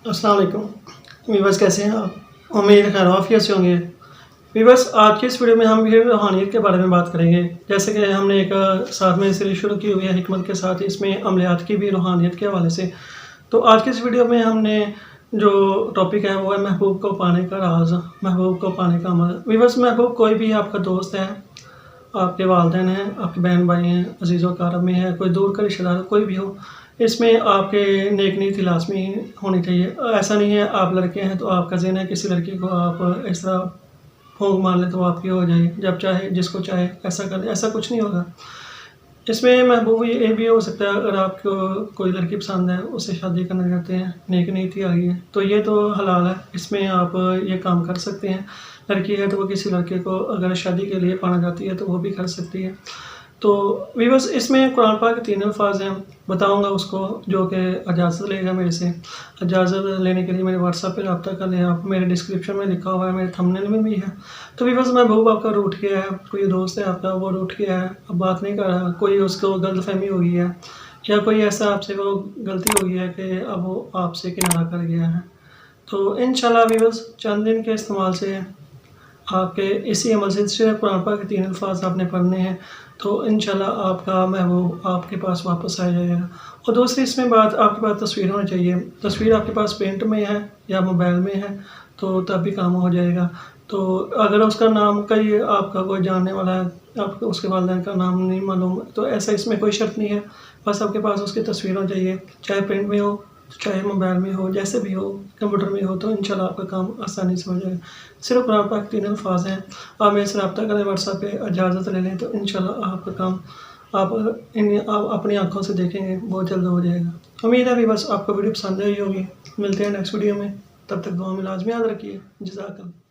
अस्सलाम वालेकुम वीवर्स, कैसे हैं आप? उम्मीद है खैर आफियत से होंगे। वीवर्स, आज की इस वीडियो में हम भी रूहानियत के बारे में बात करेंगे। जैसे कि हमने एक साथ में सीरीज शुरू की हुई है हिकमत के साथ, इसमें अमलियात की भी रूहानियत के हवाले से। तो आज की इस वीडियो में हमने जो टॉपिक है वो है महबूब को पाने का राज, महबूब को पाने का अमल। वीवर्स, महबूब कोई भी आपका दोस्त है, आपके वालिदैन हैं, आपके बहन भाई हैं, अजीज़ व कारब में है, कोई दूर का रिश्तेदार कोई भी हो, इसमें आपके नेक नीयत लाज़मी होनी चाहिए। ऐसा नहीं है आप लड़के हैं तो आपका ज़हन है किसी लड़की को आप इस तरह फूंक मार लें तो आपकी हो जाए, जब चाहे जिसको चाहे ऐसा कर ले, ऐसा कुछ नहीं होगा। इसमें महबूब ये भी हो सकता है, अगर आपको कोई लड़की पसंद है, उससे शादी करना चाहते हैं, नेक नीयत आ गई है तो ये तो हलाल है, इसमें आप ये काम कर सकते हैं। लड़की है तो वो किसी लड़के को अगर शादी के लिए पाना चाहती है तो वो भी कर सकती है। तो वीवर्स, इसमें कुरान पाक के 3 अल्फाज हैं, बताऊंगा उसको जो कि इजाज़त लेगा मेरे से। इजाज़त लेने के लिए मेरे व्हाट्सएप पे रब्ता कर लें आप, मेरे डिस्क्रिप्शन में लिखा हुआ है, मेरे थंबनेल में भी है। तो वीवर्स, महबूब आपका रूठ गया है, कोई दोस्त है आपका वो रूठ गया है, अब बात नहीं कर रहा, कोई उसको गलतफहमी हो गई है या कोई ऐसा आपसे वो गलती हो गई है कि अब वो आपसे किनारा कर गया है, तो इंशाल्लाह वीवर्स चंद दिन के इस्तेमाल से आपके इसी अमल से सिर्फ कुरान पाक के 3 अल्फाज आपने पढ़ने हैं तो इंशाल्लाह आपका महबूब आपके पास वापस आ जाएगा। और दूसरी इसमें बात, आपके पास तस्वीर होनी चाहिए। तस्वीर आपके पास प्रिंट में है या मोबाइल में है तो तब भी काम हो जाएगा। तो अगर उसका नाम कहीं आपका कोई जानने वाला है, आपको उसके वालिदैन का नाम नहीं मालूम, तो ऐसा इसमें कोई शर्त नहीं है, बस आपके पास उसकी तस्वीर होनी चाहिए, चाहे प्रिंट में हो, चाहे मोबाइल में हो, जैसे भी हो, कंप्यूटर में हो, तो इंशाल्लाह आपका काम आसानी से हो जाएगा। सिर्फ कुरान पाक 3 अल्फाज हैं, आप मेरे से रब्ता करें व्हाट्सएप पे, इजाज़त ले लें तो इंशाल्लाह आपका काम आप अपनी आँखों से देखेंगे, बहुत जल्द हो जाएगा। उम्मीद है भी बस आपको वीडियो पसंद आई होगी। मिलते हैं नेक्स्ट वीडियो में, तब तक दुआ में लाज़मी याद रखिए। जज़ाकल्लाह।